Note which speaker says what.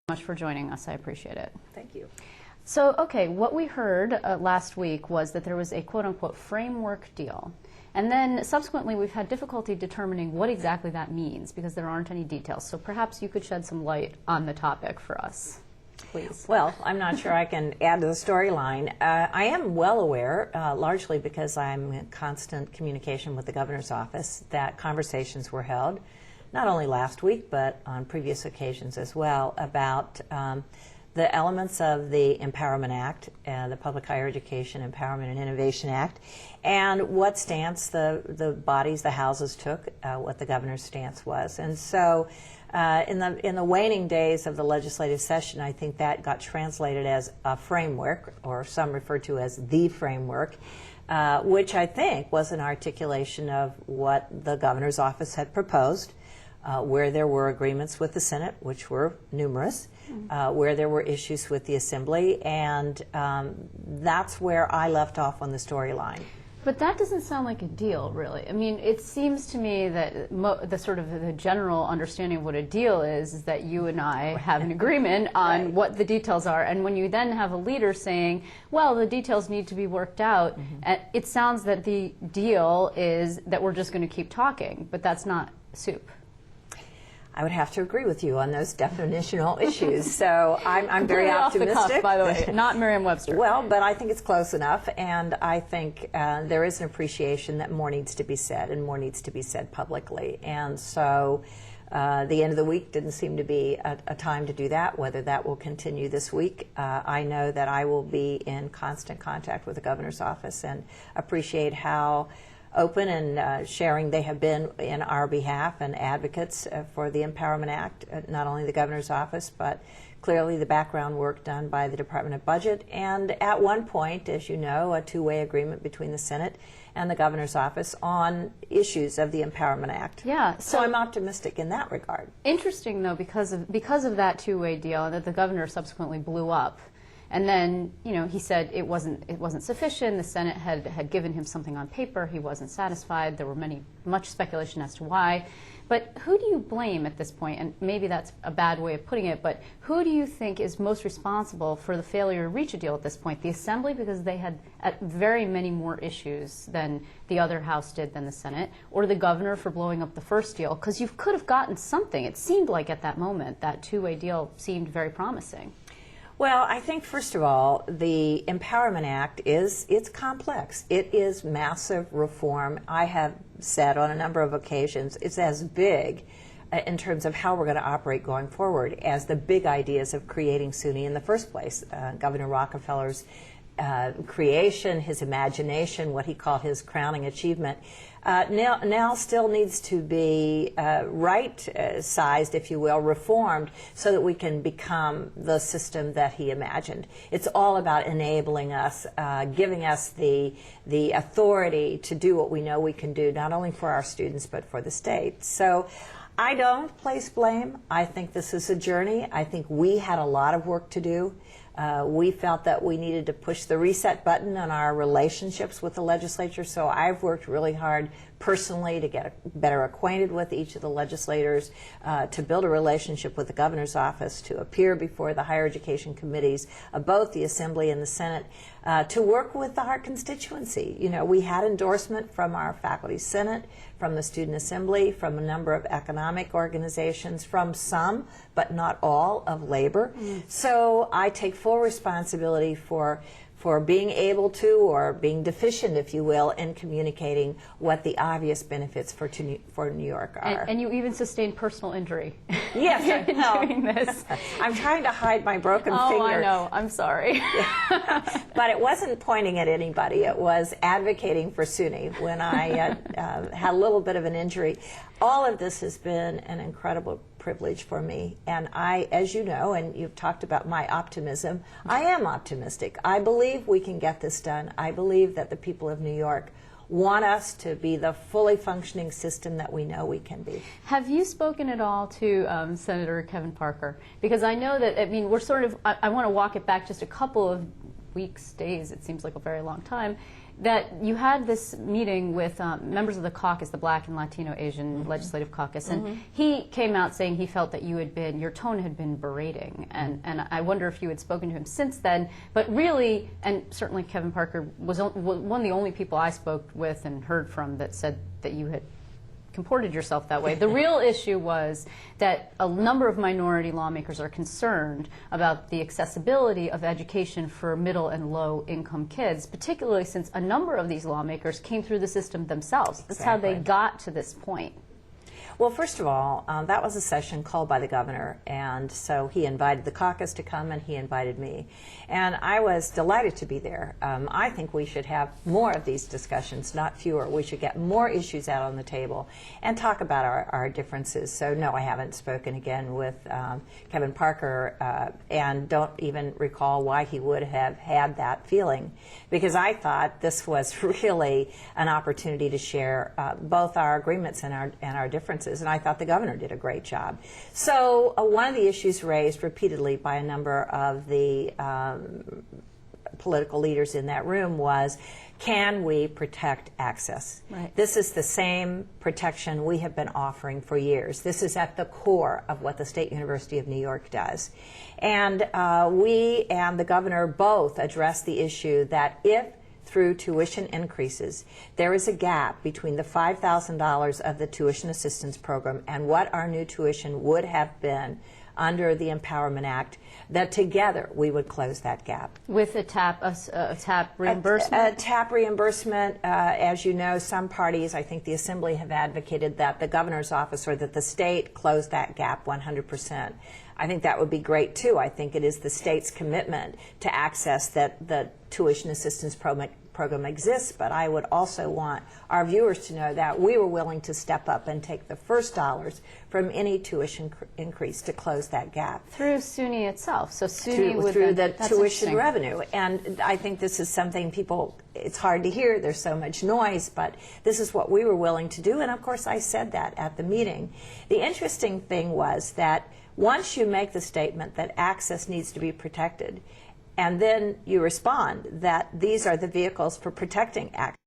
Speaker 1: Much for joining us. I appreciate it.
Speaker 2: Thank you.
Speaker 1: So, okay, what we heard last week was that there was a quote-unquote framework deal. And then subsequently we've had difficulty determining what exactly that means because there aren't any details. So perhaps you could shed some light on the topic for us, please.
Speaker 2: Well, I'm not sure I can add to the storyline. I am well aware, largely because I'm in constant communication with the governor's office, that conversations were held, not only last week, but on previous occasions as well, about the elements of the Empowerment Act, the Public Higher Education Empowerment and Innovation Act, and what stance the bodies, the houses took, what the governor's stance was. And so in the waning days of the legislative session, I think that got translated as a framework, or some refer to as the framework, which I think was an articulation of what the governor's office had proposed, where there were agreements with the Senate, which were numerous, where there were issues with the Assembly, and that's where I left off on the storyline.
Speaker 1: But that doesn't sound like a deal, really. I mean, it seems to me that the general understanding of what a deal is that you and I have an agreement on what the details are. And when you then have a leader saying, well, the details need to be worked out, it sounds that the deal is that we're just going to keep talking, but that's not soup.
Speaker 2: I would have to agree with you on those definitional issues. So I'm very optimistic.
Speaker 1: Off the cuff, by the way, not Merriam-Webster.
Speaker 2: Well, but I think it's close enough, and I think there is an appreciation that more needs to be said, and more needs to be said publicly. And so the end of the week didn't seem to be a time to do that. Whether that will continue this week, I know that I will be in constant contact with the governor's office and appreciate how open and sharing they have been in our behalf and advocates for the Empowerment Act, not only the governor's office, but clearly the background work done by the Department of Budget, and at one point, as you know, a two-way agreement between the Senate and the governor's office on issues of the Empowerment Act.
Speaker 1: Yeah,
Speaker 2: so I'm optimistic in that regard.
Speaker 1: Interesting, though, because of that two-way deal, and that the governor subsequently blew up. And then, you know, he said it wasn't sufficient. The Senate had given him something on paper. He wasn't satisfied. There were much speculation as to why. But who do you blame at this point? And maybe that's a bad way of putting it, but who do you think is most responsible for the failure to reach a deal at this point? The Assembly, because they had very many more issues than the other House did than the Senate, or the governor for blowing up the first deal? Because you could have gotten something. It seemed like at that moment that two-way deal seemed very promising.
Speaker 2: Well, I think, first of all, the Empowerment Act it's complex. It is massive reform. I have said on a number of occasions it's as big in terms of how we're going to operate going forward as the big ideas of creating SUNY in the first place. Governor Rockefeller's creation, his imagination, what he called his crowning achievement, now still needs to be right-sized, if you will, reformed, so that we can become the system that he imagined. It's all about enabling us, giving us the authority to do what we know we can do, not only for our students, but for the state. So I don't place blame. I think this is a journey. I think we had a lot of work to do. We felt that we needed to push the reset button on our relationships with the legislature, so I've worked really hard personally to get better acquainted with each of the legislators, to build a relationship with the governor's office, to appear before the higher education committees of both the Assembly and the Senate, to work with our constituency. You know, we had endorsement from our faculty senate, from the student assembly, from a number of economic organizations, from some, but not all, of labor. So I take full responsibility for being able to, or being deficient, if you will, in communicating what the obvious benefits for New York are.
Speaker 1: And you even sustained personal injury.
Speaker 2: Yes,
Speaker 1: doing this.
Speaker 2: I'm trying to hide my broken finger.
Speaker 1: Oh, I know. I'm sorry.
Speaker 2: But it wasn't pointing at anybody. It was advocating for SUNY when I had a little bit of an injury. All of this has been an incredible privilege for me, and I, as you know, and you've talked about my optimism, I am optimistic. I believe we can get this done. I believe that the people of New York want us to be the fully functioning system that we know we can be.
Speaker 1: Have you spoken at all to Senator Kevin Parker? Because I know that, I mean, we're sort of, I want to walk it back just a couple of weeks, days, it seems like a very long time. that you had this meeting with members of the caucus, the Black and Latino Asian Legislative Caucus, and he came out saying he felt that your tone had been berating, and I wonder if you had spoken to him since then. But really, and certainly Kevin Parker was one of the only people I spoke with and heard from that said that you had comported yourself that way. The real issue was that a number of minority lawmakers are concerned about the accessibility of education for middle and low income kids, particularly since a number of these lawmakers came through the system themselves. That's how they got to this point.
Speaker 2: Well, first of all, that was a session called by the governor, and so he invited the caucus to come and he invited me. And I was delighted to be there. I think we should have more of these discussions, not fewer. We should get more issues out on the table and talk about our differences. So no, I haven't spoken again with Kevin Parker, and don't even recall why he would have had that feeling, because I thought this was really an opportunity to share both our agreements and our differences. And I thought the governor did a great job. So one of the issues raised repeatedly by a number of the political leaders in that room was, can we protect access?
Speaker 1: Right.
Speaker 2: This is the same protection we have been offering for years. This is at the core of what the State University of New York does. And we and the governor both addressed the issue that if through tuition increases, there is a gap between the $5,000 of the tuition assistance program and what our new tuition would have been under the Empowerment Act, that together we would close that gap.
Speaker 1: With a TAP reimbursement?
Speaker 2: A TAP reimbursement, as you know, some parties, I think the Assembly, have advocated that the governor's office or that the state close that gap 100%. I think that would be great too. I think it is the state's commitment to access that the tuition assistance program exists, but I would also want our viewers to know that we were willing to step up and take the first dollars from any tuition increase to close that gap.
Speaker 1: Through SUNY itself. So SUNY
Speaker 2: through the tuition revenue. And I think this is something people, it's hard to hear, there's so much noise, but this is what we were willing to do, and of course I said that at the meeting. The interesting thing was that once you make the statement that access needs to be protected, and then you respond that these are the vehicles for protecting access,